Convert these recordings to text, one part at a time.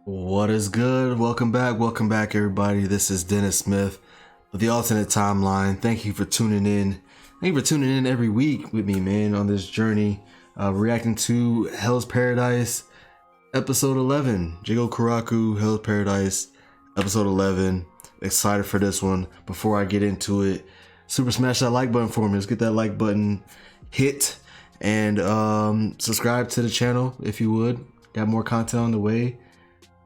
What is good? Welcome back, everybody. This is Dennis Smith of the Alternate Timeline. Thank you for tuning in. Thank you for tuning in every week with me, man, on this journey, reacting to Hell's Paradise, episode 11. Jigokuraku, Hell's Paradise, episode 11. Excited for this one. Before I get into it, super smash that like button for me. Let's get that like button hit and subscribe to the channel if you would. Got more content on the way.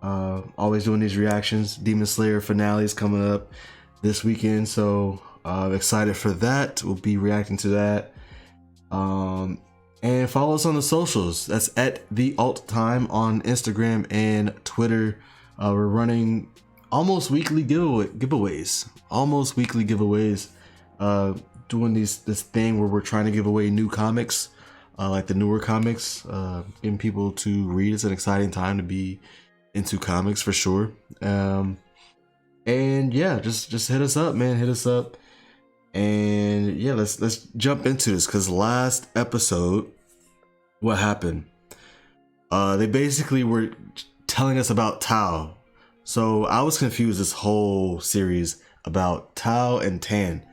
Always doing these reactions. Demon Slayer finale is coming up this weekend, so excited for that. We'll be reacting to that. And follow us on the socials. That's at the Alt Time on Instagram and Twitter. We're running almost weekly giveaways. Doing this thing where we're trying to give away new comics, like the newer comics, getting people to read. It's an exciting time to be into comics for sure. And yeah, just hit us up, man. Hit us up. And yeah, let's jump into this, because last episode, what happened? They basically were telling us about TAO. So I was confused this whole series about TAO and Tan.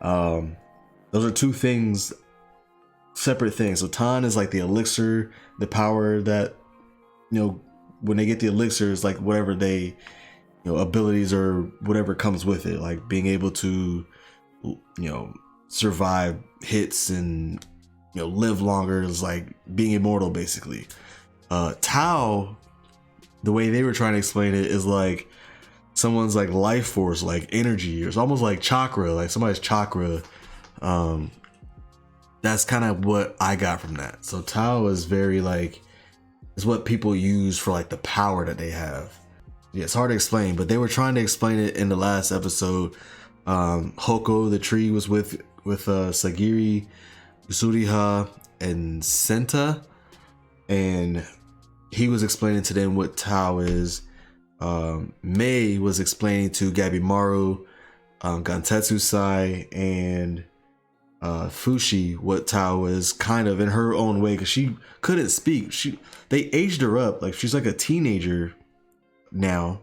Those are two things, separate things. So Tan is like the elixir, the power that, you know, when they get the elixirs, like whatever they, you know, abilities or whatever comes with it, like being able to, you know, survive hits and, you know, live longer, is like being immortal basically. TAO, the way they were trying to explain it, is like someone's like life force, like energy. It's almost like chakra, like somebody's chakra. That's kind of what I got from that. So TAO is very like, is what people use for like the power that they have. Yeah, it's hard to explain, but they were trying to explain it in the last episode. Hoko, the tree, was with Sagiri, Usuriha, and Senta, and he was explaining to them what TAO is. Mei was explaining to Gabimaru, Gantetsu Sai, and Fuchi what TAO is, kind of in her own way, because she couldn't speak. They aged her up, like she's like a teenager now,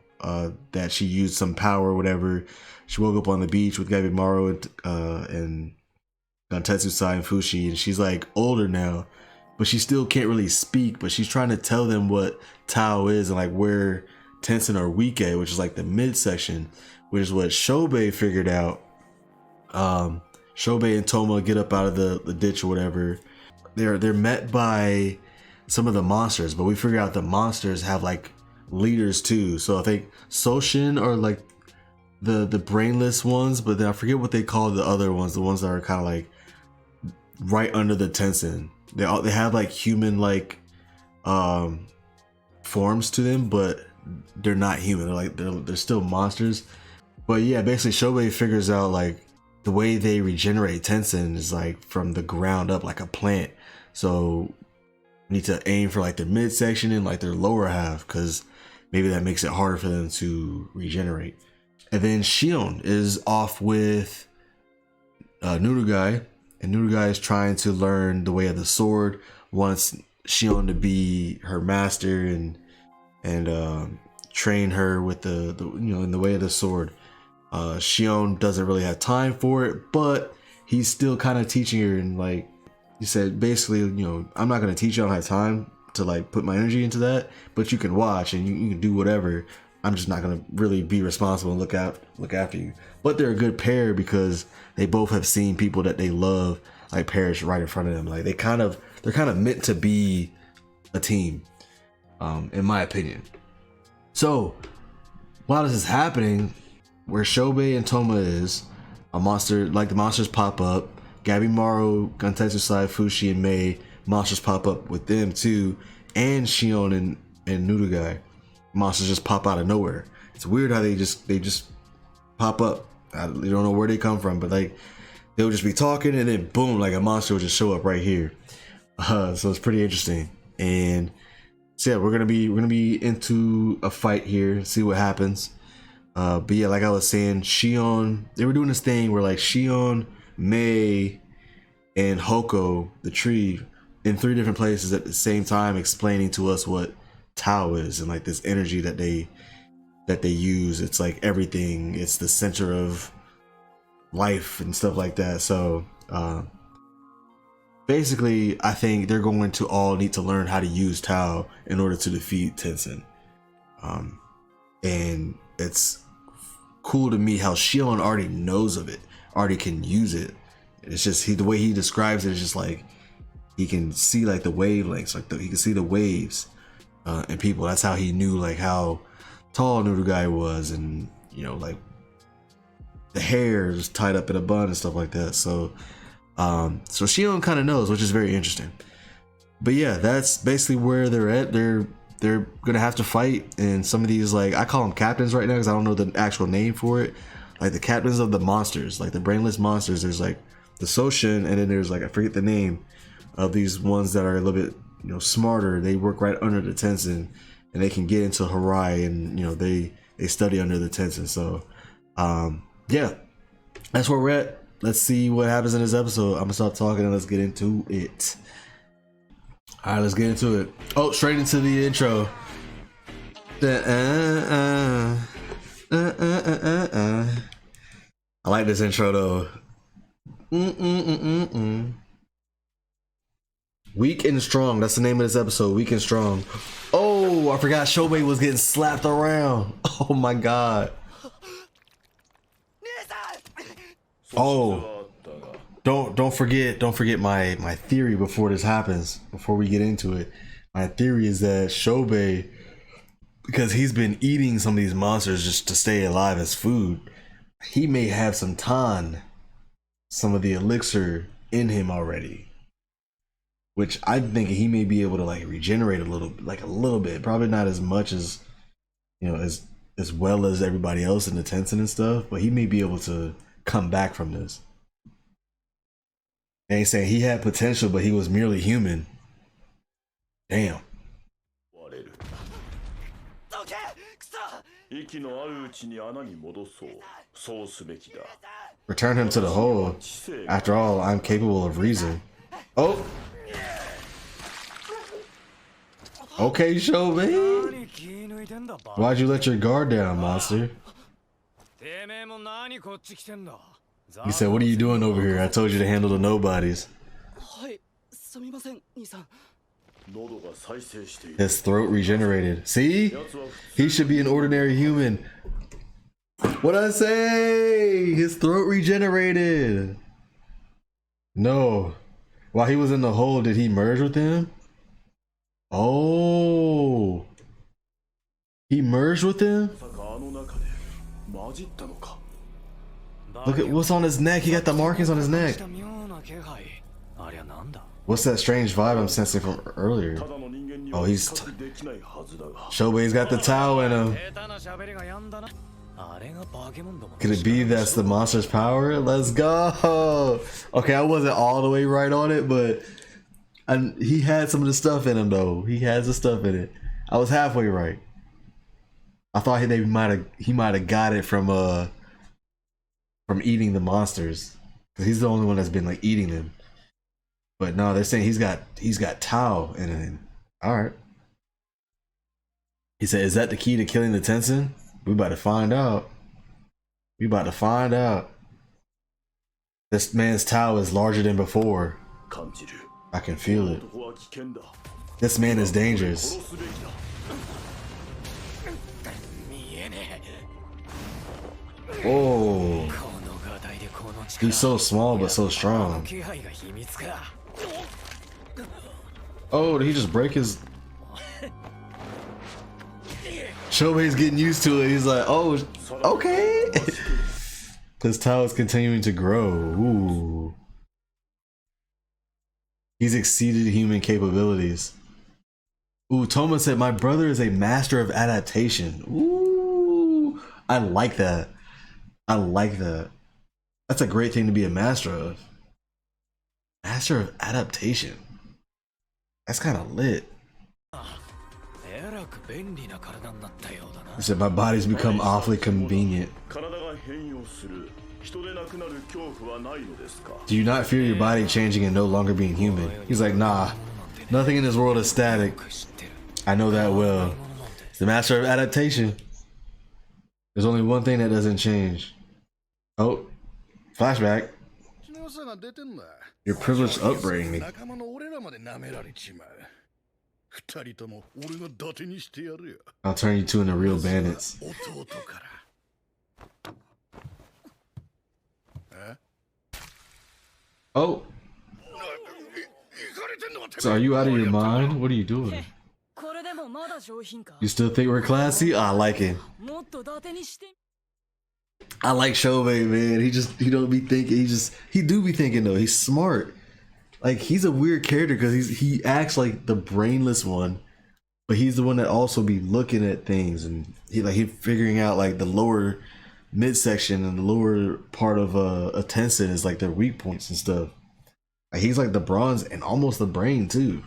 that she used some power or whatever. She woke up on the beach with Gabimaru and Gantetsu Sai and Fuchi, and she's like older now, but she still can't really speak, but she's trying to tell them what TAO is and like where Tensen are weak at, which is like the midsection, which is what Chobei figured out. Chobei and Toma get up out of the ditch or whatever. They're met by some of the monsters, but we figure out the monsters have like leaders too. So I think Soshin are like the brainless ones, but then I forget what they call the other ones, the ones that are kind of like right under the Tensen. They have like human like forms to them, but they're not human. They're like they're still monsters. But yeah, basically Chobei figures out like the way they regenerate Tensen is like from the ground up, like a plant. So need to aim for like their midsection and like their lower half, because maybe that makes it harder for them to regenerate. And then Shion is off with Nurugai, and Nurugai is trying to learn the way of the sword, wants Shion to be her master and train her with the you know, in the way of the sword. Shion doesn't really have time for it, but he's still kind of teaching her, and like he said, basically, you know, I'm not going to teach you, I don't have time to like put my energy into that, but you can watch and you can do whatever. I'm just not going to really be responsible and look after you. But they're a good pair because they both have seen people that they love like perish right in front of them. Like they're kind of meant to be a team, in my opinion. So while this is happening, where Chobei and Toma is, a monster, like the monsters pop up. Gabimaru, Gantetsu Sai, Fuchi, and Mei, monsters pop up with them too, and Shion and Nurugai. Monsters just pop out of nowhere. It's weird how they just pop up. You don't know where they come from, but like they'll just be talking and then boom, like a monster will just show up right here. So it's pretty interesting. And so yeah, we're gonna be into a fight here, see what happens. But yeah, like I was saying, Shion, they were doing this thing where like Shion, Mei, and Hoko, the tree, in 3 different places at the same time, explaining to us what TAO is and like this energy that they use. It's like everything. It's the center of life and stuff like that. So basically, I think they're going to all need to learn how to use TAO in order to defeat Tenzin. And it's cool to me how Shion already knows of it, already can use it. It's just the way he describes it is just like he can see like the wavelengths, like he can see the waves in people. That's how he knew like how tall Nurugai was, and you know, like the hair is tied up in a bun and stuff like that. So so Shion kind of knows, which is very interesting. But yeah, that's basically where they're at. They're gonna have to fight, and some of these, like, I call them captains right now because I don't know the actual name for it. Like the captains of the monsters, like the brainless monsters. There's like the Soshin, and then there's like, I forget the name of these ones that are a little bit, you know, smarter. They work right under the Tenzin, and they can get into Harai, and you know, they study under the Tenzin. So yeah, that's where we're at. Let's see what happens in this episode. I'm gonna stop talking and let's get into it. All right, let's get into it. Oh, straight into the intro. I like this intro though. Weak and strong. That's the name of this episode. Weak and strong. Oh, I forgot Chobei was getting slapped around. Oh my god. Oh. Don't forget my theory before this happens, before we get into it. My theory is that Chobei, because he's been eating some of these monsters just to stay alive as food, he may have some some of the elixir in him already, which I'm thinking he may be able to like regenerate a little bit, probably not as much as, you know, as well as everybody else in the Tenzin and stuff, but he may be able to come back from this. They ain't saying he had potential, but he was merely human. Damn. Return him to the hole. After all, I'm capable of reason. Oh. Okay, Chobei. Why'd you let your guard down, monster? He said, what are you doing over here? I told you to handle the nobodies. His throat regenerated. See? He should be an ordinary human. What'd I say? His throat regenerated. No. While he was in the hole, did he merge with him? Oh. He merged with him? Look at what's on his neck. He got the markings on his neck. What's that strange vibe I'm sensing from earlier? Oh, Chobei's got the TAO in him. Could it be that's the monster's power? Let's go. Okay, I wasn't all the way right on it, but he had some of the stuff in him though. He has the stuff in it. I was halfway right. I thought he might have got it from eating the monsters, because he's the only one that's been like eating them. But no, they're saying he's got TAO in him. All right. He said, "Is that the key to killing the Tenzin?" We about to find out. We about to find out. This man's TAO is larger than before. I can feel it. This man is dangerous. Whoa. He's so small but so strong. Oh, did he just break his... Chobei's getting used to it. He's like, oh, okay. His TAO is continuing to grow. Ooh. He's exceeded human capabilities. Ooh, Toma said, my brother is a master of adaptation. Ooh, I like that. I like that. That's a great thing to be a master of. Master of adaptation. That's kind of lit. He said, my body's become awfully convenient. Do you not fear your body changing and no longer being human? He's like, nah, nothing in this world is static. I know that well. It's the master of adaptation. There's only one thing that doesn't change. Oh, flashback. Your privileged upbringing. I'll turn you two into real bandits. Oh. So are you out of your mind? What are you doing? You still think we're classy? I like it. I like Chobei, man. He don't be thinking. He do be thinking though. He's smart. Like he's a weird character because he acts like the brainless one, but he's the one that also be looking at things and he figuring out like the lower midsection and the lower part of a Tensei is like their weak points and stuff. Like he's like the bronze and almost the brain too.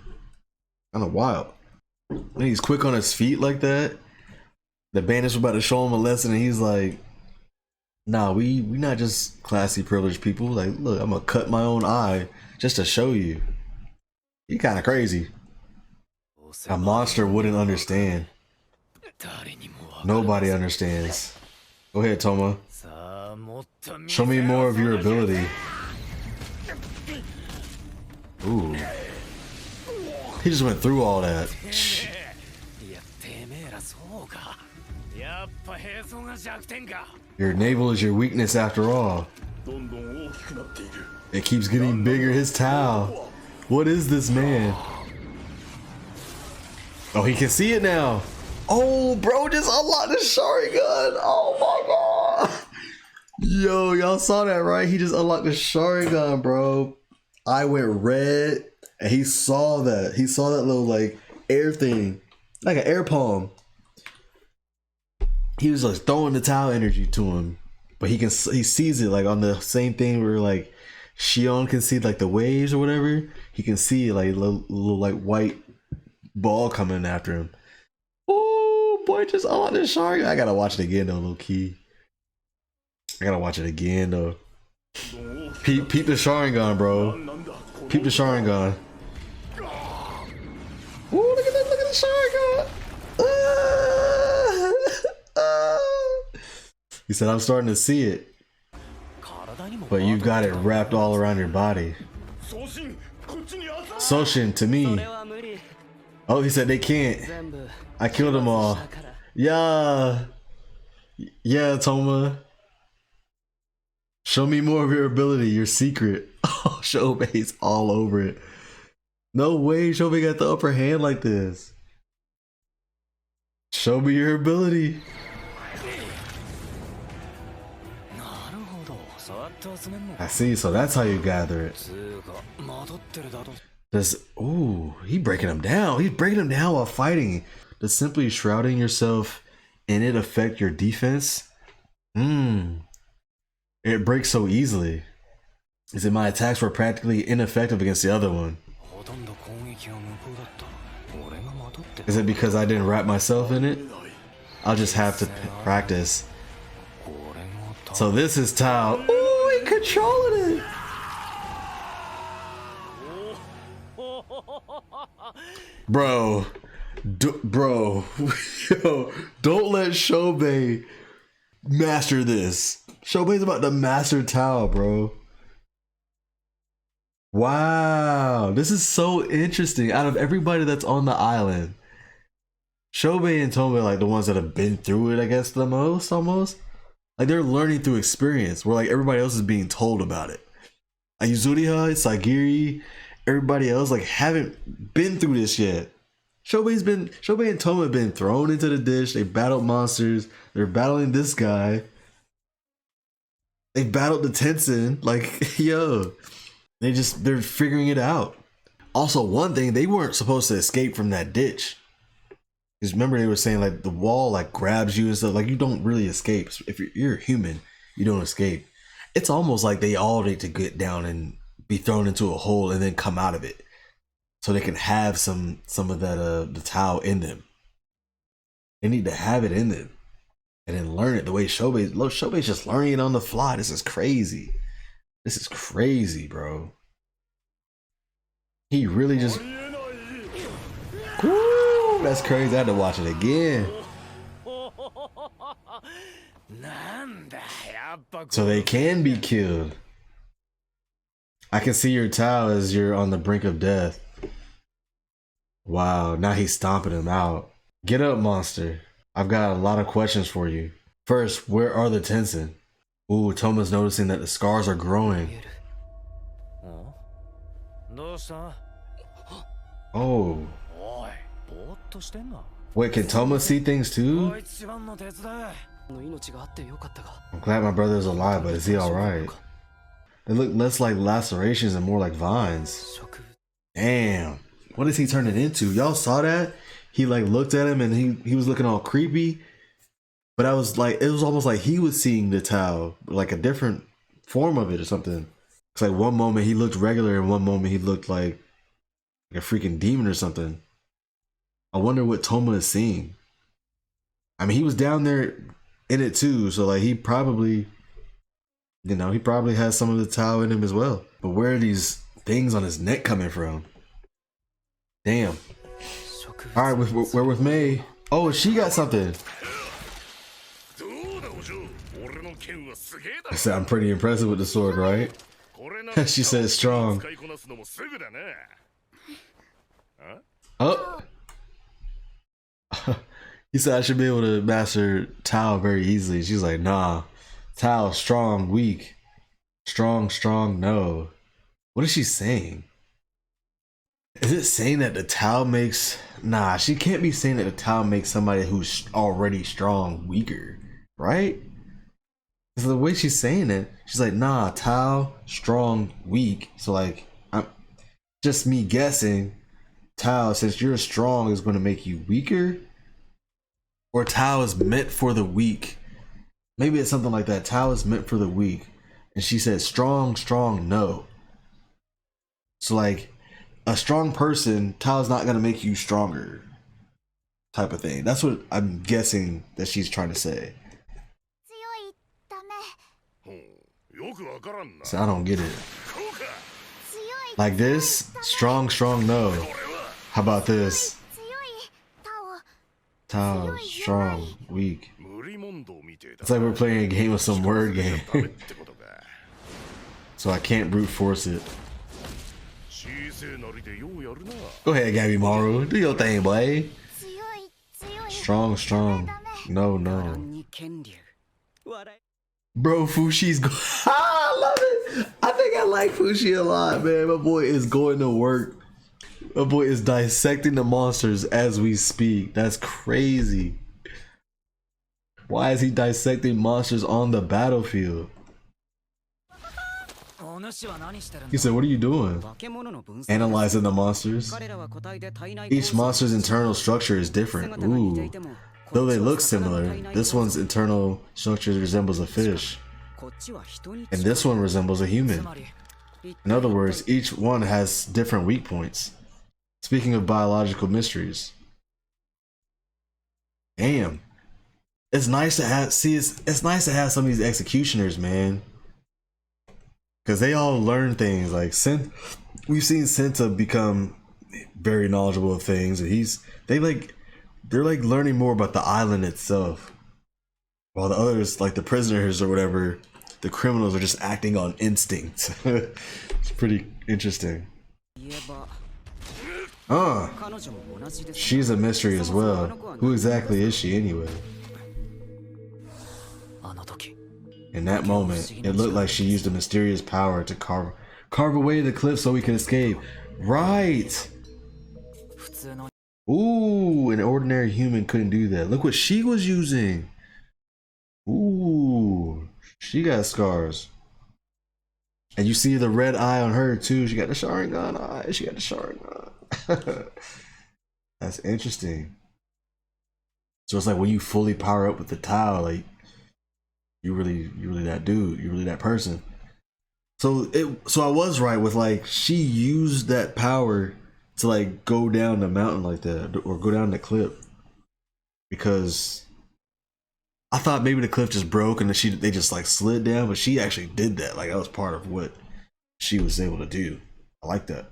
Kind of wild. And he's quick on his feet like that. The bandits were about to show him a lesson and he's like, nah, we not just classy privileged people. Like, look, I'm gonna cut my own eye just to show you. He kind of crazy. A monster wouldn't understand. Nobody understands. Go ahead, Toma. Show me more of your ability. Ooh. He just went through all that. Your navel is your weakness after all. It keeps getting bigger, his TAO. What is this man? Oh, he can see it now. Oh, bro, just unlocked the Sharingan. Oh my god. Yo, y'all saw that, right? He just unlocked the Sharingan, bro. I went red and he saw that. He saw that little like air thing, like an air palm. He was like throwing the TAO energy to him, but he sees it like on the same thing where like Shion can see like the waves or whatever. He can see like a little like white ball coming after him. Oh boy, just on this Sharingan. I gotta watch it again though, low key. I gotta watch it again though. Peep the Sharingan, bro. Peep the Sharingan. Ooh, look at that! Look at the Sharingan. He said, "I'm starting to see it, but you've got it wrapped all around your body." Soshin to me. Oh, he said they can't. I killed them all. Yeah, Toma. Show me more of your ability, your secret. Oh, Chobei's all over it. No way Chobei got the upper hand like this. Show me your ability. I see, so that's how you gather it. Ooh, he breaking him down. He's breaking him down while fighting. Does simply shrouding yourself in it affect your defense? It breaks so easily. Is it my attacks were practically ineffective against the other one? Is it because I didn't wrap myself in it? I'll just have to practice. So this is TAO. Ooh, he controlling it. Bro, yo, don't let Chobei master this. Chobei's about to master TAO, bro. Wow, this is so interesting. Out of everybody that's on the island, Chobei and Toma are like the ones that have been through it, I guess, the most, almost. Like they're learning through experience, where like everybody else is being told about it. Like Yuzuriha, Sagiri, everybody else like haven't been through this yet. Chobei and Toma have been thrown into the dish. They battled monsters. They're battling this guy. They battled the Tensei. Like, yo, they're figuring it out. Also, one thing, they weren't supposed to escape from that ditch. Because remember they were saying like the wall like grabs you and stuff. Like you don't really escape. If you're a human, you don't escape. It's almost like they all need to get down and be thrown into a hole and then come out of it. So they can have some of that the TAO in them. They need to have it in them. and then learn it the way Chobei's just learning it on the fly. This is crazy. This is crazy, bro. He really just. Woo, that's crazy. I had to watch it again. So they can be killed. I can see your TAO as you're on the brink of death. Wow, now he's stomping him out. Get up, monster. I've got a lot of questions for you. First, where are the Tensen? Ooh, Toma's noticing that the scars are growing. Oh. Wait, can Toma see things too? I'm glad my brother is alive, but is he alright? They look less like lacerations and more like vines. Damn. What is he turning into? Y'all saw that? He like looked at him and he was looking all creepy. But I was like, it was almost like he was seeing the TAO, like a different form of it or something. It's like one moment he looked regular and one moment he looked like a freaking demon or something. I wonder what Toma is seeing. I mean, he was down there in it too, so like he probably, you know, he probably has some of the TAO in him as well. But where are these things on his neck coming from? Damn. All right, we're with May. Oh, she got something. I said, I'm pretty impressive with the sword, right? She said strong. Oh. He said I should be able to master TAO very easily. She's like, nah. TAO, strong, weak. Strong, no. What is she saying? Is it saying that the TAO makes... Nah, she can't be saying that the TAO makes somebody who's already strong weaker, right? Because the way she's saying it, she's like, nah, TAO, strong, weak. So like, I'm just me guessing, TAO, since you're strong, is going to make you weaker? Or TAO is meant for the weak. Maybe it's something like that. TAO is meant for the weak. And she said, strong, no. So like, a strong person, TAO is not going to make you stronger. Type of thing. That's what I'm guessing that she's trying to say. So I don't get it. Like this, strong, no. How about this? TAO, strong, weak. It's like we're playing a game of some word game. So I can't brute force it. Go ahead, Gabimaru. Do your thing, boy. Strong. No. Bro, Fuchi's I love it. I think I like Fuchi a lot, man. My boy is going to work. My boy is dissecting the monsters as we speak. That's crazy. Why is he dissecting monsters on the battlefield? He said, what are you doing? Analyzing the monsters. Each monster's internal structure is different. Ooh. Though they look similar, this one's internal structure resembles a fish. And this one resembles a human. In other words, each one has different weak points. Speaking of biological mysteries. Damn. It's nice to have, it's nice to have some of these executioners, man. Because they all learn things. Like, we've seen Senta become very knowledgeable of things. And they're like learning more about the island itself. While the others, like the prisoners or whatever, the criminals are just acting on instinct. It's pretty interesting. She's a mystery as well. Who exactly is she anyway? In that moment, it looked like she used a mysterious power to carve away the cliff so we could escape. Right! Ooh, an ordinary human couldn't do that. Look what she was using. Ooh, she got scars. And you see the red eye on her too. She got the Sharingan eye. She got the Sharingan. That's interesting. So it's like when you fully power up with the TAO, like you really that dude. You really that person. So I was right with like she used that power to like go down the mountain like that or go down the cliff because I thought maybe the cliff just broke and they just like slid down, but she actually did that. Like that was part of what she was able to do. I like that.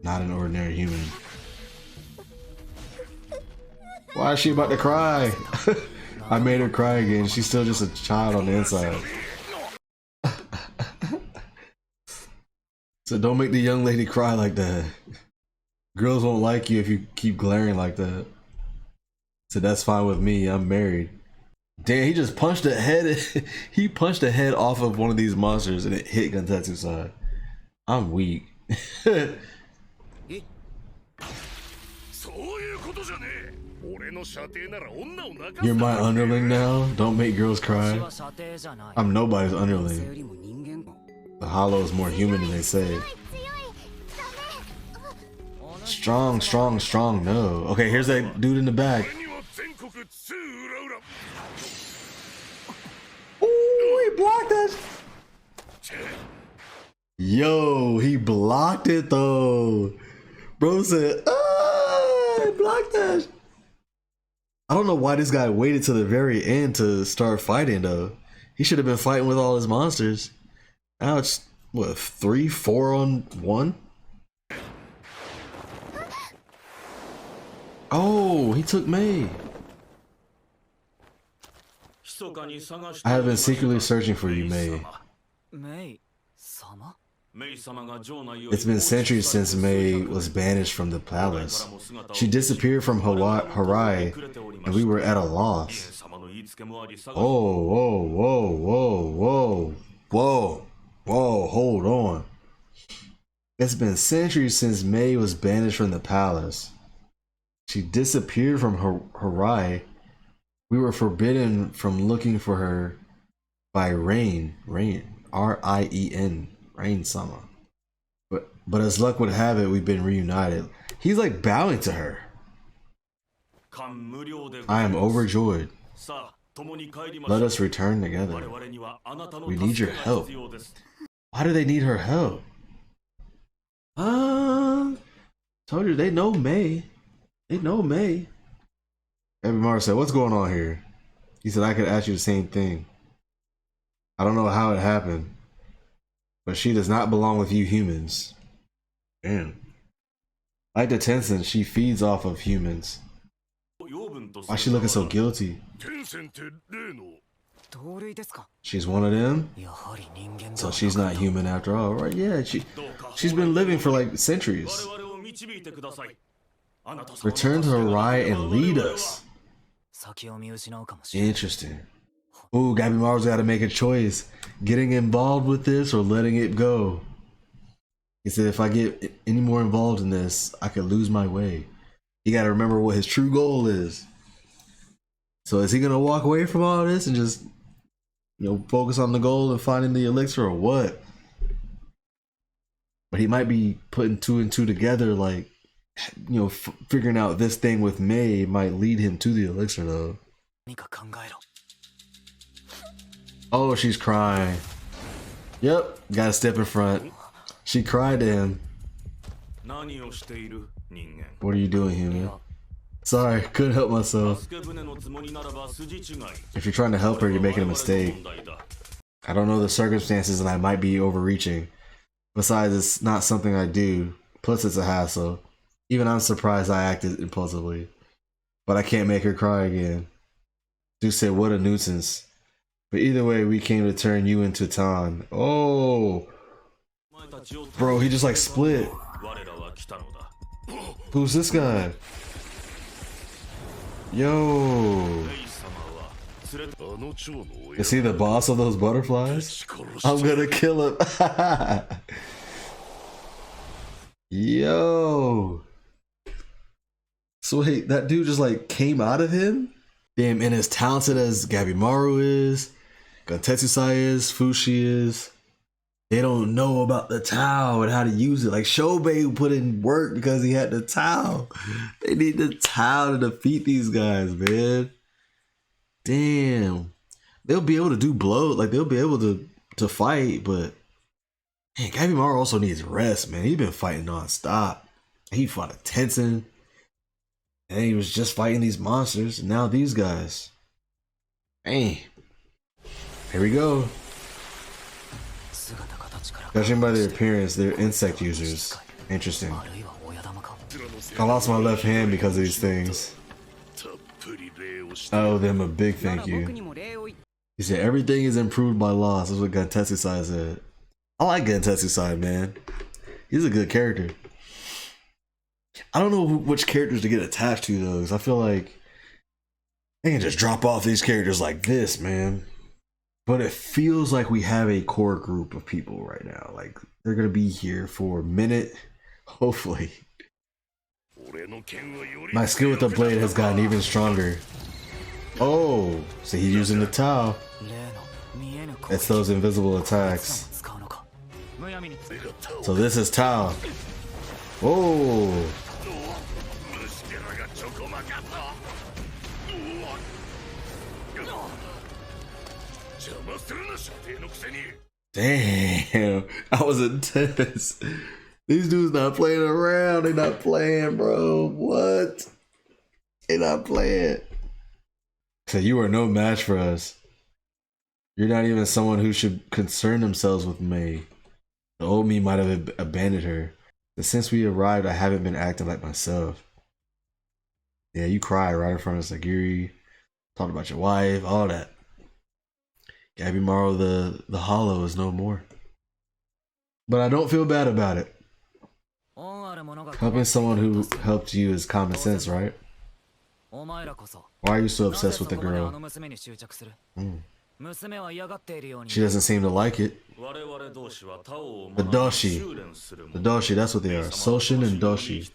Not an ordinary human. Why is she about to cry? I made her cry again. She's still just a child on the inside. So don't make the young lady cry like that. Girls won't like you if you keep glaring like that. So that's fine with me. I'm married. Damn, he just punched the head. He punched the head off of one of these monsters and it hit Guntetsu's side. I'm weak. You're my underling now? Don't make girls cry. I'm nobody's underling. The Hollow is more human than they say. Strong, strong, strong, no. Okay, here's that dude in the back. Ooh, he blocked that. Yo, he blocked it though. Bro said, ah, he blocked that. I don't know why this guy waited till the very end to start fighting though. He should have been fighting with all his monsters. Now it's what, 3-4 on 1? Oh, he took Mei. I have been secretly searching for you, Mei. It's been centuries since Mei was banished from the palace. She disappeared from Hawaii, and we were at a loss. Oh, whoa, whoa, whoa, whoa, whoa, whoa, hold on. It's been centuries since Mei was banished from the palace. She disappeared from Hawaii. We were forbidden from looking for her by Rain, R-I-E-N, Rain-sama. But as luck would have it, we've been reunited. He's like bowing to her. I am overjoyed. Let us return together. We need your help. Why do they need her help? Told you, they know Mei. They know Mei. Gabimaru said, what's going on here? He said, I could ask you the same thing. I don't know how it happened, but she does not belong with you humans. Damn. Like the Tencent, she feeds off of humans. Why is she looking so guilty? She's one of them? So she's not human after all, right? Yeah, she's been living for like centuries. Return to Hawaii and lead us. Interesting. Ooh, Gabimaru's got to make a choice. Getting involved with this or letting it go. He said, if I get any more involved in this, I could lose my way. He got to remember what his true goal is. So is he going to walk away from all this and just, focus on the goal and finding the elixir or what? But he might be putting 2 and 2 together, like, figuring out this thing with Mei might lead him to the elixir though. Oh, she's crying. Yep, gotta step in front. She cried to him. What are you doing, human? Sorry, couldn't help myself. If you're trying to help her, you're making a mistake. I don't know the circumstances and I might be overreaching. Besides, it's not something I do. Plus, it's a hassle. Even I'm surprised I acted impulsively. But I can't make her cry again. Dude said, what a nuisance. But either way, we came to turn you into Tan. Oh! Bro, he just like split. Who's this guy? Yo! Is he the boss of those butterflies? I'm gonna kill him. Yo! So wait, that dude just like came out of him? Damn, and as talented as Gabimaru is, Guntetsu is, Fuchi is, they don't know about the TAO and how to use it. Like Chobei put in work because he had the TAO. They need the TAO to defeat these guys, man. Damn. They'll be able to do blow, like they'll be able to fight, but man, Gabimaru also needs rest, man. He's been fighting non-stop. He fought a Tencent. And he was just fighting these monsters, and now these guys. Hey, here we go. Judging by their appearance, they're insect users. Interesting. I lost my left hand because of these things. I owe them a big thank you. He said everything is improved by loss. That's what Guntetsu-sai said. I like Guntetsu-sai, man. He's a good character. I don't know which characters to get attached to though, because I feel like they can just drop off these characters like this, man. But it feels like we have a core group of people right now. Like they're gonna be here for a minute, hopefully. My skill with the blade has gotten even stronger. Oh, so he's using the TAO. It's those invisible attacks. So this is TAO. Oh. Damn, that was intense. These dudes not playing around. They not playing, bro. What? They not playing. So you are no match for us. You're not even someone who should concern themselves with Mei. The old me might have abandoned her. But since we arrived, I haven't been acting like myself. Yeah, you cried right in front of Sagiri. Talked about your wife, all that. Gabimaru the Hollow is no more. But I don't feel bad about it. Helping someone who helped you is common sense, right? Why are you so obsessed with the girl? She doesn't seem to like it. The Doshi, that's what they are. Soshin and Doshi.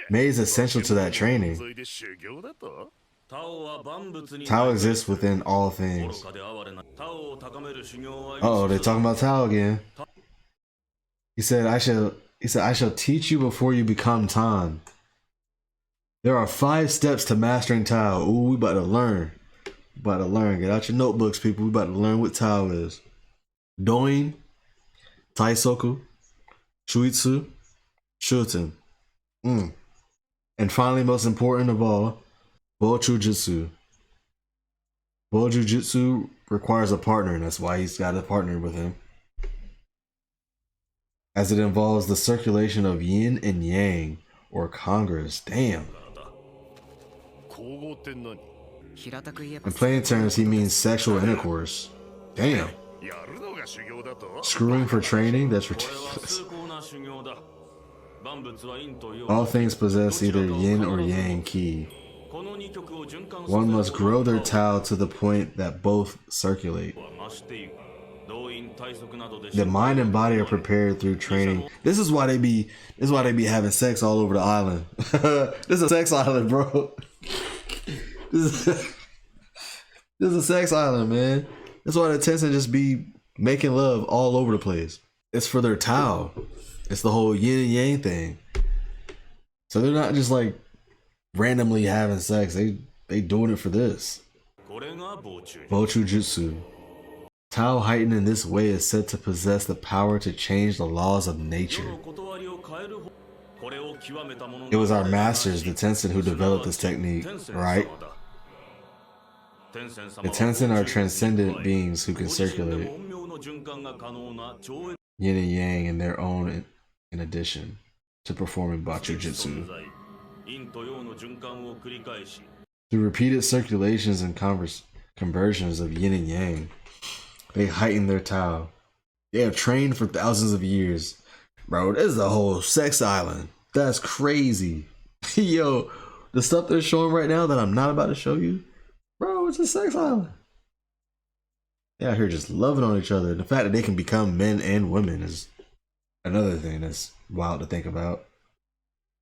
Mei is essential to that training. TAO exists within all things. Uh-oh, they're talking about TAO again. He said I shall teach you before you become Tan. There are 5 steps to mastering TAO. Ooh, we about to learn. About to learn. Get out your notebooks, people. We about to learn what TAO is. Doin, Taisoku, Shuitsu, Shuten. And finally, most important of all, Bojujutsu. Bojujutsu requires a partner, and that's why he's got a partner with him. As it involves the circulation of yin and yang, or congress. Damn. In plain terms, he means sexual intercourse. Damn. Screwing for training? That's ridiculous. All things possess either yin or yang ki. One must grow their TAO to the point that both circulate. The mind and body are prepared through training. This is why they be having sex all over the island. This is a sex island, bro. This is a sex island, man. That's why the Tencent just be making love all over the place. It's for their TAO. It's the whole yin and yang thing. So they're not just like randomly having sex. They doing it for this. Bojujutsu. TAO heightened in this way is said to possess the power to change the laws of nature. It was our masters, the Tencent, who developed this technique, right? The Tencent are transcendent beings who can circulate yin and yang in their own in addition to performing Bojujutsu. Through repeated circulations and conversions of yin and yang, they heighten their TAO. They have trained for thousands of years. Bro, this is a whole sex island. That's crazy. Yo, the stuff they're showing right now that I'm not about to show you, bro, it's a sex island. They're out here just loving on each other. The fact that they can become men and women is another thing that's wild to think about.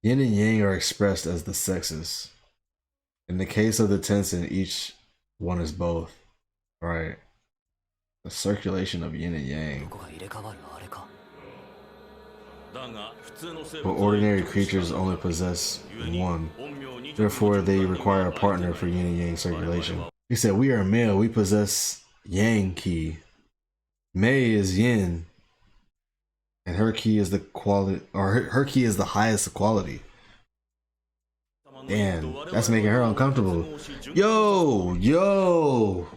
Yin and yang are expressed as the sexes. In the case of the Tencent, each one is both. Right. The circulation of yin and yang. But ordinary creatures only possess one. Therefore, they require a partner for yin and yang circulation. He said, we are male, we possess yang ki. Mei is yin. And her ki is the quality, or her ki is the highest quality. Damn, that's making her uncomfortable. Yo, yo.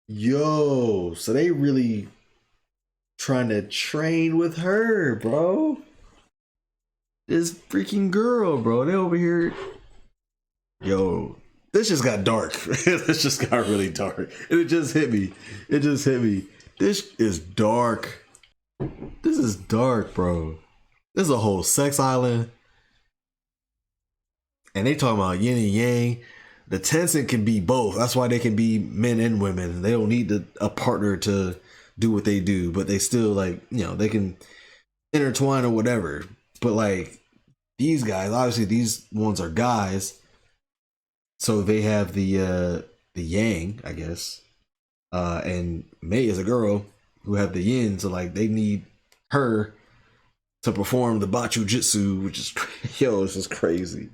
Yo, so they really trying to train with her, bro. This freaking girl, bro. They over here. Yo, this just got dark. This just got really dark. And it just hit me. It just hit me. This is dark. This is dark, bro. This is a whole sex island. And they talking about yin and yang. The Tencent can be both. That's why they can be men and women. They don't need a partner to do what they do. But they still, like, you know, they can intertwine or whatever. But, like, these guys, obviously these ones are guys. So they have the yang, I guess. And Mei is a girl who have the yin. So, like, they need her to perform the Bachu Jitsu, which is, yo, this is crazy.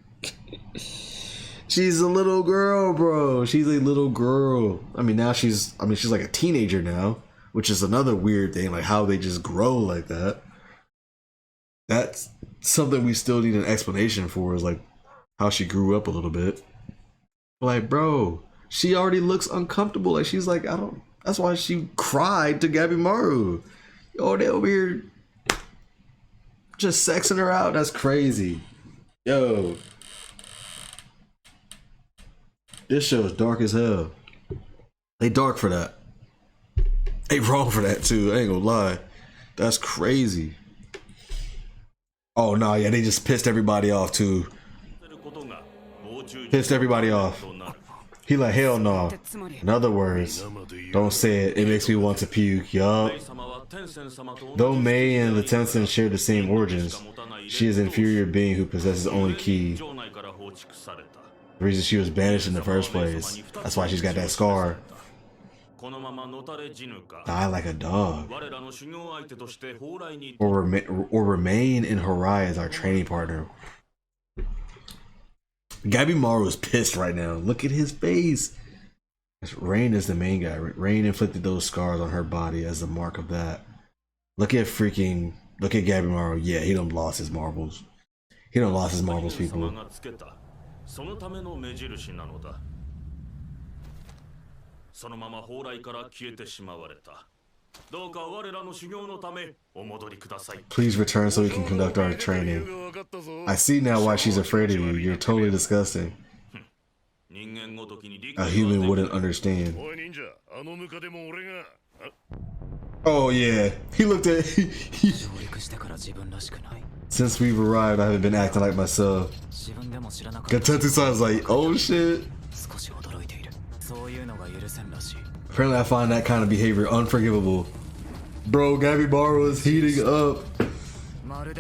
She's a little girl, bro. She's a little girl. I mean, now she's like a teenager now, which is another weird thing, like how they just grow like that. That's something we still need an explanation for, is like how she grew up a little bit. Like, bro, she already looks uncomfortable. Like, she's like, that's why she cried to Gabimaru. Yo, they over here just sexing her out. That's crazy. Yo. This show is dark as hell. They dark for that. They wrong for that too. I ain't gonna lie. That's crazy. Oh no, yeah, they just pissed everybody off too. Pissed everybody off. He like, hell no. In other words, don't say it. It makes me want to puke. Yup. Though Mei and the Tencent share the same origins, she is an inferior being who possesses only ki. The reason she was banished in the first place. That's why she's got that scar. Die like a dog. Or remain in Horai as our training partner. Gabimaru is pissed right now. Look at his face. Rain is the main guy. Rain inflicted those scars on her body as a mark of that. Look at Gabimaru. Yeah, he done lost his marbles. He done lost his marbles, people. そのための目印なのだ。そのまま蓬莱から消えてしまわれた。どうか我らの修行のためお戻りください。Please return so we can conduct our training. I see now why she's afraid of you. You're totally disgusting. A human wouldn't understand. Oh yeah, he looked at. Since we've arrived, I haven't been acting like myself. Gatetsu-san's like, oh shit. Apparently I find that kind of behavior unforgivable. Bro, Gabimaru is heating up.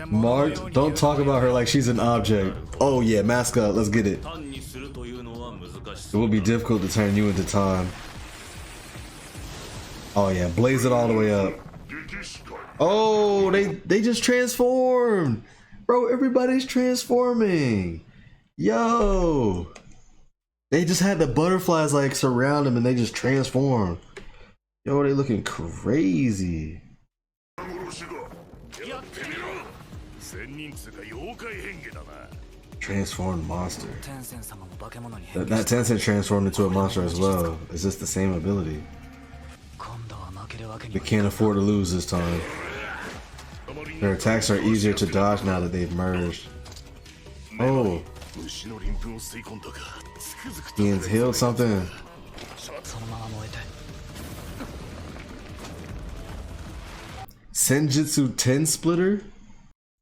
Marked, don't talk about her like she's an object. Oh yeah, mask up, let's get it. It will be difficult to turn you into time. Oh yeah, blaze it all the way up. Oh, they just transformed. Bro, everybody's transforming. Yo. They just had the butterflies like surround them and they just transformed. Yo, they looking crazy. Transformed monster. That Tencent transformed into a monster as well. Is this the same ability? They can't afford to lose this time. Their attacks are easier to dodge now that they've merged. Oh. He inhaled something. Senjutsu 10 splitter?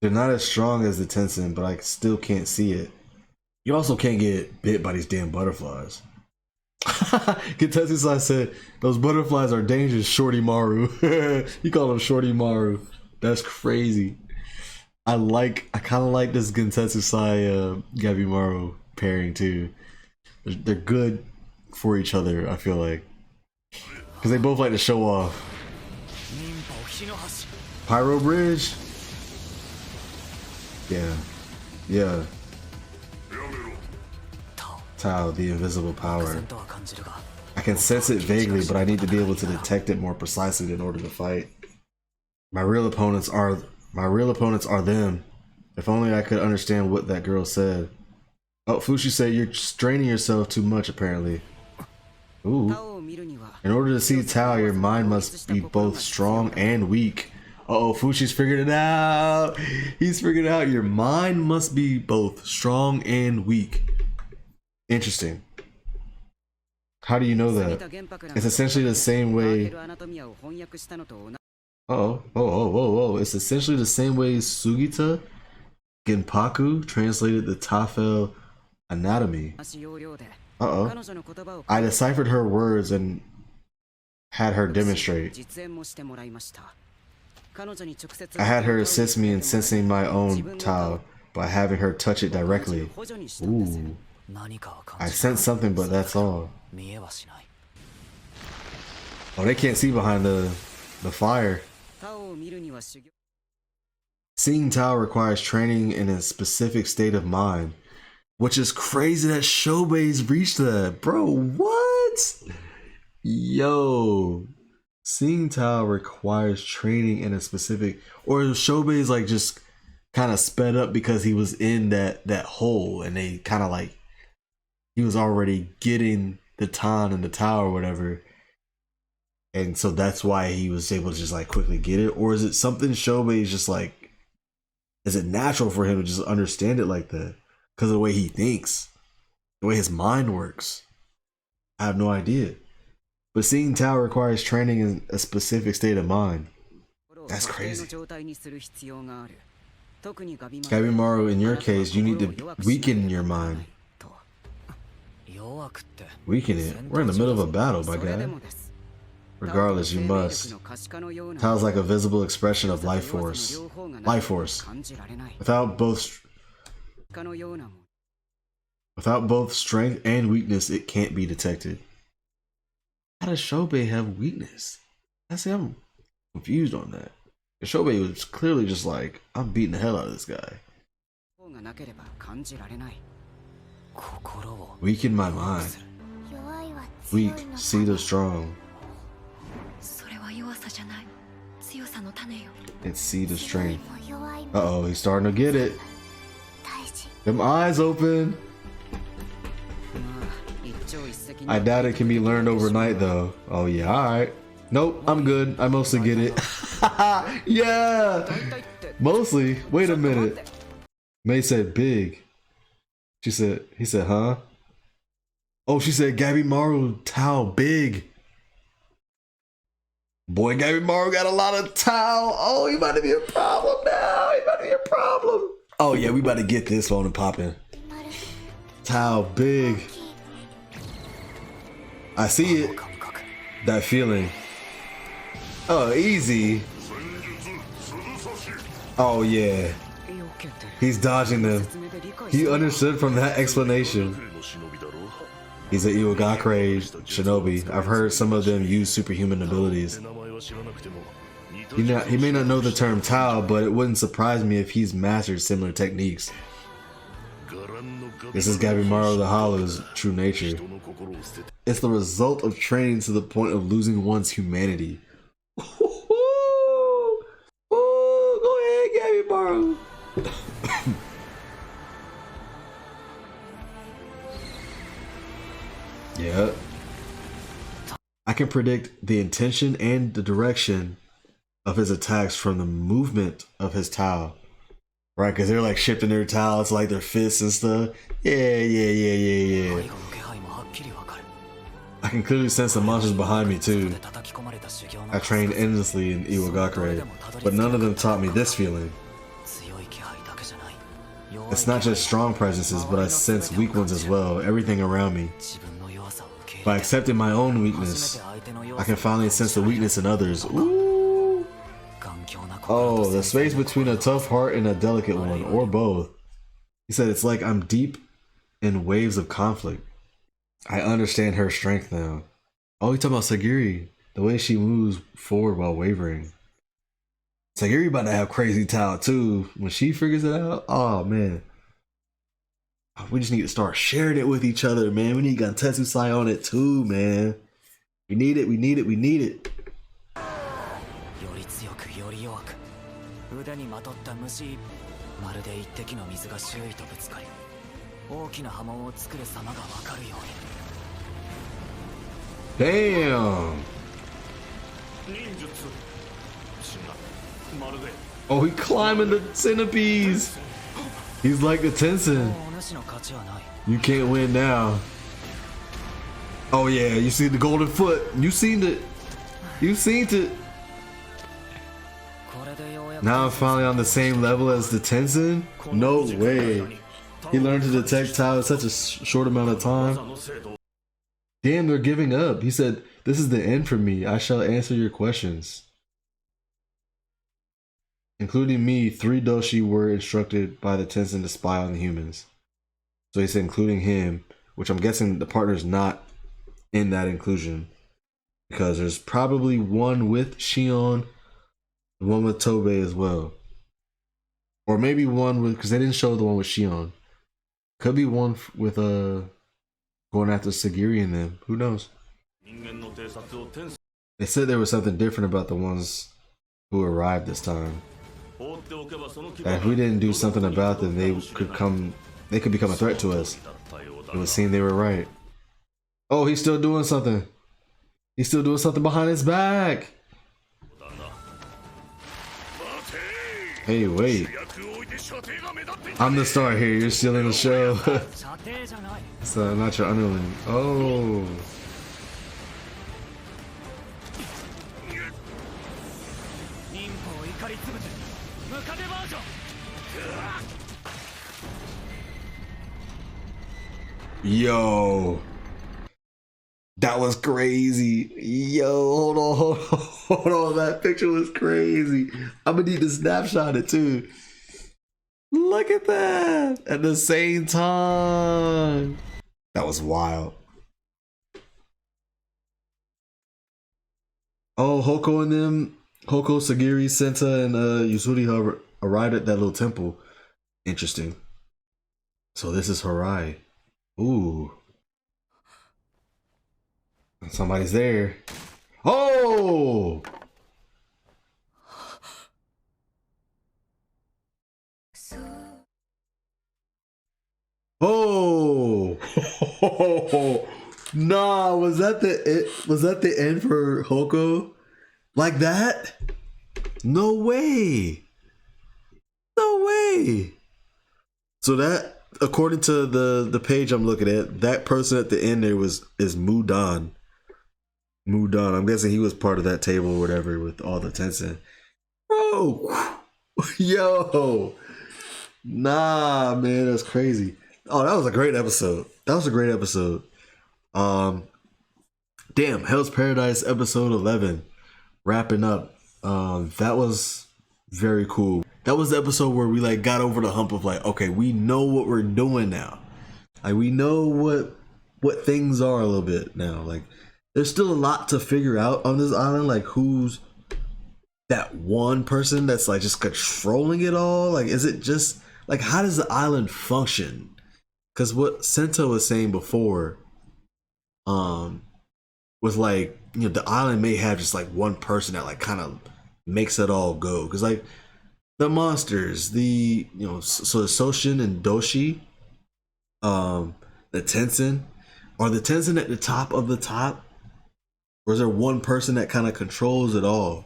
They're not as strong as the Tencent, but I still can't see it. You also can't get bit by these damn butterflies. Gatetsu-san said, those butterflies are dangerous, Shorty Maru. He called him Shorty Maru. That's crazy. I kind of like this Gatetsu-san Gabimaru pairing too. They're good for each other, I feel like. Because they both like to show off. Pyro Bridge? Yeah. Yeah. TAO, the invisible power. I can sense it vaguely, but I need to be able to detect it more precisely in order to fight. My real opponents are My real opponents are them. If only I could understand what that girl said. Oh, Fuchi said you're straining yourself too much, apparently. Ooh. In order to see Tao, your mind must be both strong and weak. Uh-oh, Fuchi's figured it out. He's figured it out. Your mind must be both strong and weak. Interesting. How do you know that? It's essentially the same way... Whoa. It's essentially the same way Sugita Genpaku translated the Tafel anatomy. I deciphered her words and had her demonstrate. I had her assist me in sensing my own Tao by having her touch it directly. Ooh. I sense something, but that's all. Oh, they can't see behind the fire. Seeing Tao requires training in a specific state of mind. Which is crazy that Chobei's reached that. Bro, what? Yo. Seeing Tao requires training in a specific... Or Chobei's like just kind of sped up because he was in that hole. And they kind of like... He was already getting the Tan and the Tao or whatever. And so that's why he was able to just like quickly get it. Or is it something Chobei's just like... Is it natural for him to just understand it like that? Because of the way he thinks, the way his mind works. I have no idea. But seeing Tao requires training in a specific state of mind. That's crazy. Gabimaru, in your case, you need to weaken your mind. Weaken it? We're in the middle of a battle, my guy. Regardless, you must. Tao's like a visible expression of life force. Life force. Without both strength and weakness, it can't be detected. How does Chobei have weakness? I'm confused on that. Chobei was clearly just like, I'm beating the hell out of this guy. Weaken my mind. Weak, see the strong. It's seed of strength. Uh-oh, he's starting to get it. Them eyes open. I doubt it can be learned overnight though. Oh yeah, alright. Nope, I'm good. I mostly get it. Yeah! Mostly. Wait a minute. May said big. He said, huh? Oh, she said Gabimaru Tao big. Boy, Gabimaru got a lot of Tao. Oh, he about to be a problem now. He about to be a problem. Oh yeah, we about to get this on and popping. Tao big. I see it. That feeling. Oh, easy. Oh yeah. He's dodging them. He understood from that explanation. He's an Iwagakure shinobi. I've heard some of them use superhuman abilities. He may not know the term Tao, but it wouldn't surprise me if he's mastered similar techniques. This is Gabimaru the Hollow's true nature. It's the result of training to the point of losing one's humanity. Ooh, go ahead, Gabimaru. Yeah. I can predict the intention and the direction of his attacks from the movement of his Tao. Right, because they're like shifting their Tao to like their fists and stuff. Yeah. I can clearly sense the monsters behind me too. I trained endlessly in Iwagakure, but none of them taught me this feeling. It's not just strong presences, but I sense weak ones as well, everything around me. By accepting my own weakness, I can finally sense the weakness in others. Ooh. Oh, the space between a tough heart and a delicate one, or both. He said it's like I'm deep in waves of conflict. I understand her strength now. Oh, he talking about Sagiri, the way she moves forward while wavering. Sagiri about to have crazy Tao too. When she figures it out, oh man. We just need to start sharing it with each other, man. We need Gantetsu Sai on it too, man. We need it. 腕にまとった虫、まるで一滴の水が周囲とぶつかり、大きな波紋を作る様がわかるように。Damn! Oh, he climbing the centipedes! He's like the Tenzin. You can't win now. Oh yeah, you see the golden foot. You seen it. You seen it. Now I'm finally on the same level as the Tenzin? No way. He learned to detect TAO in such a short amount of time. Damn, they're giving up. He said, "This is the end for me. I shall answer your questions." Including me, 3 Doshi were instructed by the Tenzin to spy on the humans. So he said including him, which I'm guessing the partner's not in that inclusion. Because there's probably one with Shion, one with Chobei as well. Or maybe one with, because they didn't show the one with Shion. Could be one with going after Sagiri and them. Who knows? They said there was something different about the ones who arrived this time. That if we didn't do something about them, they could become a threat to us. It would seem they were right. Oh, he's still doing something. He's still doing something behind his back. Hey, wait. I'm the star here. You're stealing the show. So not your underling. Oh. Yo, that was crazy. Yo, hold on. That picture was crazy. I'm gonna need to snapshot it too. Look at that at the same time. That was wild. Oh, Hoko and them, Hoko, Sagiri, Senta, and Yuzuri arrived at that little temple. Interesting. So this is Harai. Ooh. Somebody's there. Oh! Oh! Nah, was that the end for Hoko? Like that? No way. No way. So that, according to the page I'm looking at, that person at the end there is Mudan. Mudan. I'm guessing he was part of that table or whatever with all the Tenzin. Oh, yo, nah, man, that's crazy. Oh, that was a great episode. Damn, Hell's Paradise episode 11, wrapping up. That was very cool. That was the episode where we like got over the hump of like, okay, we know what we're doing now. Like we know what things are a little bit now. Like there's still a lot to figure out on this island. Like who's that one person that's like just controlling it all? Like is it just like how does the island function? Because what Sento was saying before, was like, you know, the island may have just like one person that like kind of makes it all go. Because like the monsters, the, you know, so the Soshin and Doshi, the Tenzin, are the Tenzin at the top of the top, or is there one person that kind of controls it all?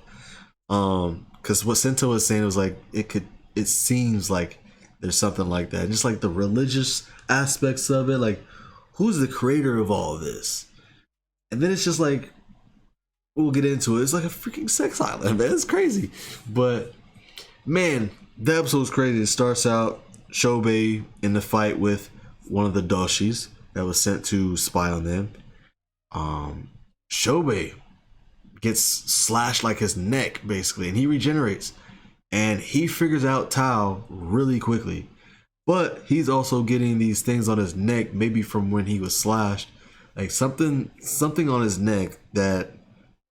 Because what Sento was saying was like it seems like there's something like that, and just like the religious aspects of it, like who's the creator of all of this? And then it's just like, we'll get into it. It's like a freaking sex island, man. It's crazy. But man, the episode was crazy. It starts out Chobei in the fight with one of the Doshis that was sent to spy on them. Chobei gets slashed like his neck basically, and he regenerates, and he figures out TAO really quickly. But he's also getting these things on his neck, maybe from when he was slashed, like something on his neck that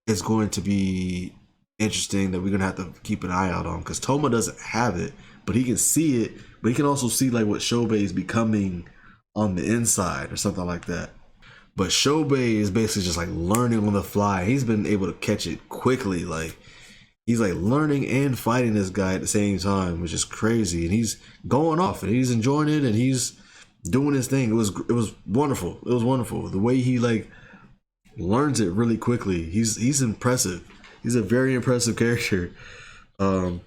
is going to be interesting, that we're gonna have to keep an eye out on, because Toma doesn't have it, but he can see it, but he can also see like what Chobei is becoming on the inside or something like that. But Chobei is basically just like learning on the fly. He's been able to catch it quickly. Like he's like learning and fighting this guy at the same time, which is crazy. And he's going off and he's enjoying it and he's doing his thing. It was wonderful. It was wonderful. The way he like learns it really quickly. He's impressive. He's a very impressive character. Um,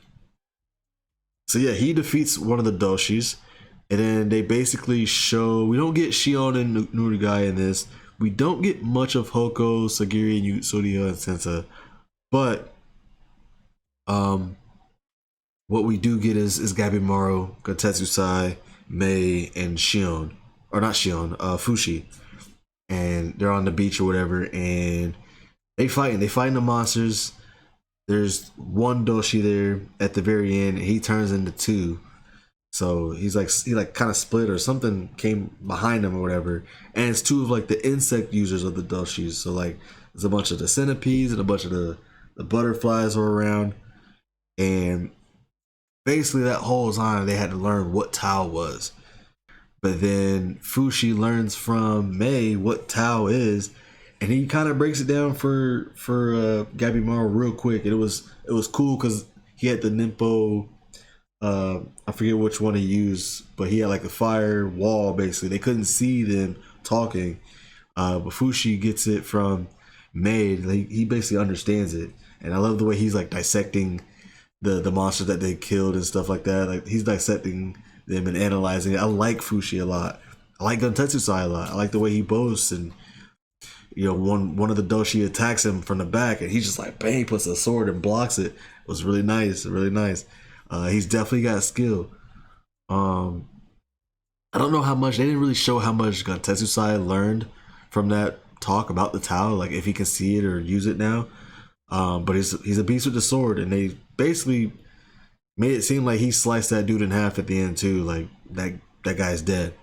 so yeah, he defeats one of the Doshis, and then they basically show we don't get Shion and Nurugai in this. We don't get much of Hoko, Sagiri, and Surya and Sensa, but what we do get is Gabimaru, Gotetsu Mei, and Shion, or not Shion, Fuchi, and they're on the beach or whatever, and they fighting the monsters. There's one Doshi there at the very end, and he turns into two. So he kind of split or something came behind him or whatever, and it's two of like the insect users of the Doshis. So like there's a bunch of the centipedes and a bunch of the butterflies are around, and basically that whole time they had to learn what TAO was. But then Fuchi learns from Mei what TAO is, and he kind of breaks it down for Gabimaru real quick. And it was cool because he had the Nimpo. I forget which one he used, but he had like a fire wall. Basically, they couldn't see them talking. But Fuchi gets it from Mei. He basically understands it, and I love the way he's like dissecting the monster that they killed and stuff like that. Like he's dissecting them and analyzing it. I like Fuchi a lot. I like Guntetsu a lot. I like the way he boasts, and you know, one of the Doshi attacks him from the back, and he's just like bang, puts a sword and blocks it. It was really nice, really nice. He's definitely got skill. I don't know how much they didn't really show how much Guntetsu learned from that talk about the TAO, like if he can see it or use it now. But he's a beast with the sword, and they basically made it seem like he sliced that dude in half at the end too. Like that guy's dead.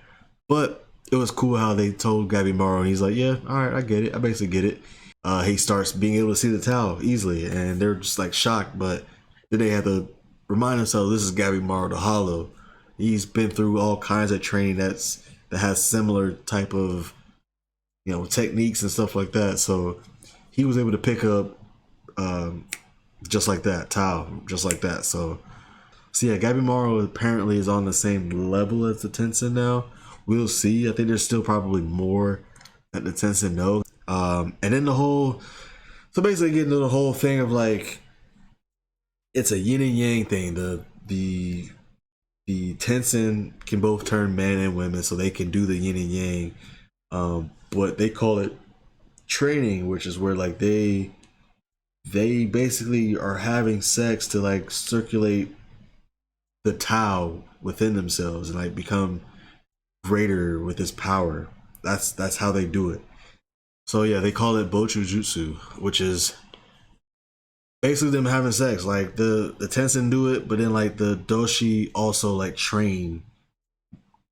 But it was cool how they told Gabimaru, and he's like, yeah, all right, I get it. I basically get it. He starts being able to see the TAO easily, and they're just like shocked. But then they have to remind themselves this is Gabimaru the Hollow. He's been through all kinds of training that has similar type of, you know, techniques and stuff like that. So he was able to pick up just like that TAO, just like that. So yeah, Gabimaru apparently is on the same level as the Tensei now. We'll see. I think there's still probably more that the Tensei know. And then so basically getting to the whole thing of like, it's a yin and yang thing. The Tensei can both turn men and women, so they can do the yin and yang. But they call it training, which is where like they basically are having sex to like circulate the TAO within themselves and like become greater with his power. That's how they do it. So yeah, they call it Bochu Jutsu, which is basically them having sex. Like the Tensei do it, but then like the Doshi also like train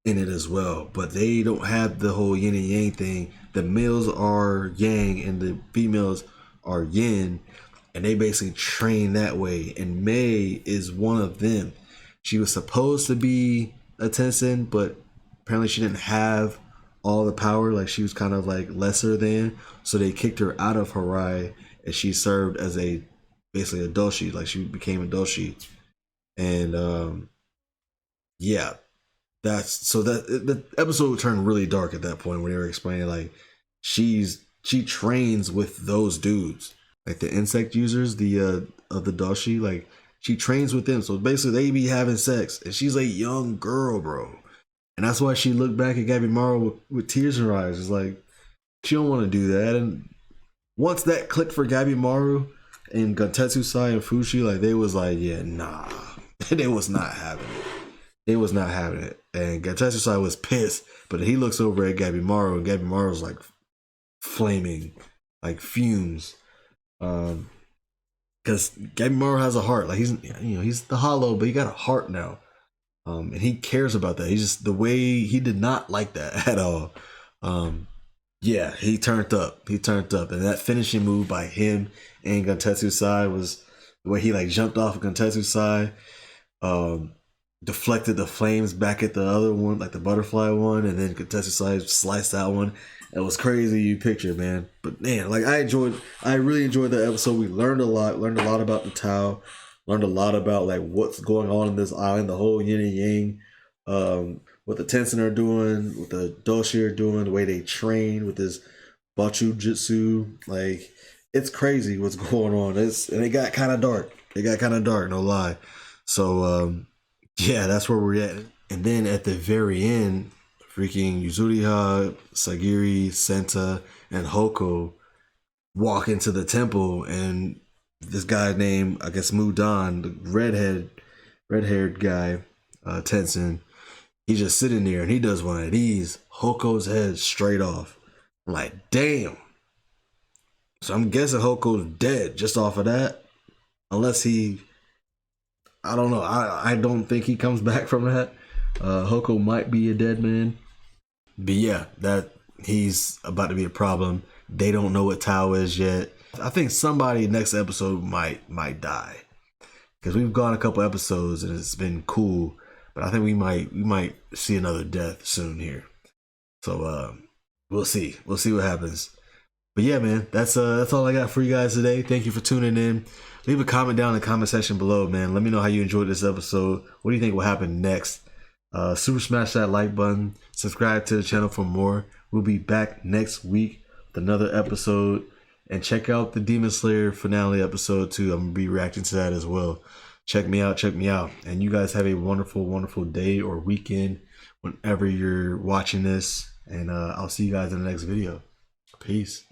in it as well. But they don't have the whole yin and yang thing. The males are yang and the females are yin, and they basically train that way. And Mei is one of them. She was supposed to be a Tensei, but apparently she didn't have all the power. Like she was kind of like lesser than, so they kicked her out of Harai, and she served as basically a Doshi. Like she became a Doshi. And yeah, the episode turned really dark at that point when they were explaining like she trains with those dudes, like the insect users, of the Doshi. Like she trains with them, so basically they be having sex, and she's a young girl, bro. And that's why she looked back at Gabimaru with tears in her eyes. It's like she don't want to do that. And once that clicked for Gabimaru and Guntetsu and Fuchi, like they was like, yeah, nah. They was not having it. They was not having it. And Guntetsu was pissed, but he looks over at Gabimaru, and Gabimaru's like flaming, like fumes. Because Gabimaru has a heart. Like he's the Hollow, but he got a heart now. And he cares about that. He's just the way he did not like that at all. Yeah, he turned up. And that finishing move by him and Guntetsu was the way he like jumped off of Guntetsu. deflected the flames back at the other one, like the butterfly one, and then Tetsu sliced that one. It was crazy, you picture, man. But man, like I really enjoyed the episode. We learned a lot about the TAO, learned a lot about like what's going on in this island, the whole yin and yang, what the Tensen are doing, what the Doshi are doing, the way they train with this Bachu Jutsu. Like, it's crazy what's going on. And it got kind of dark. No lie. So yeah, that's where we're at. And then at the very end, freaking Yuzuriha, Sagiri, Senta, and Hoko walk into the temple, and this guy named, I guess, Mudan, the red-haired guy, Tensen, he's just sitting there, and he does one of these, Hoko's head straight off. I'm like, damn. So I'm guessing Hoko's dead just off of that, unless I don't know. I don't think he comes back from that. Hoko might be a dead man. But yeah, that he's about to be a problem. They don't know what TAO is yet. I think somebody next episode might die, because we've gone a couple episodes and it's been cool. But I think we might see another death soon here. So we'll see. We'll see what happens. But yeah, man, that's all I got for you guys today. Thank you for tuning in. Leave a comment down in the comment section below, man. Let me know how you enjoyed this episode. What do you think will happen next? Super smash that like button. Subscribe to the channel for more. We'll be back next week with another episode. And check out the Demon Slayer finale episode too. I'm going to be reacting to that as well. Check me out. And you guys have a wonderful, wonderful day or weekend whenever you're watching this. And I'll see you guys in the next video. Peace.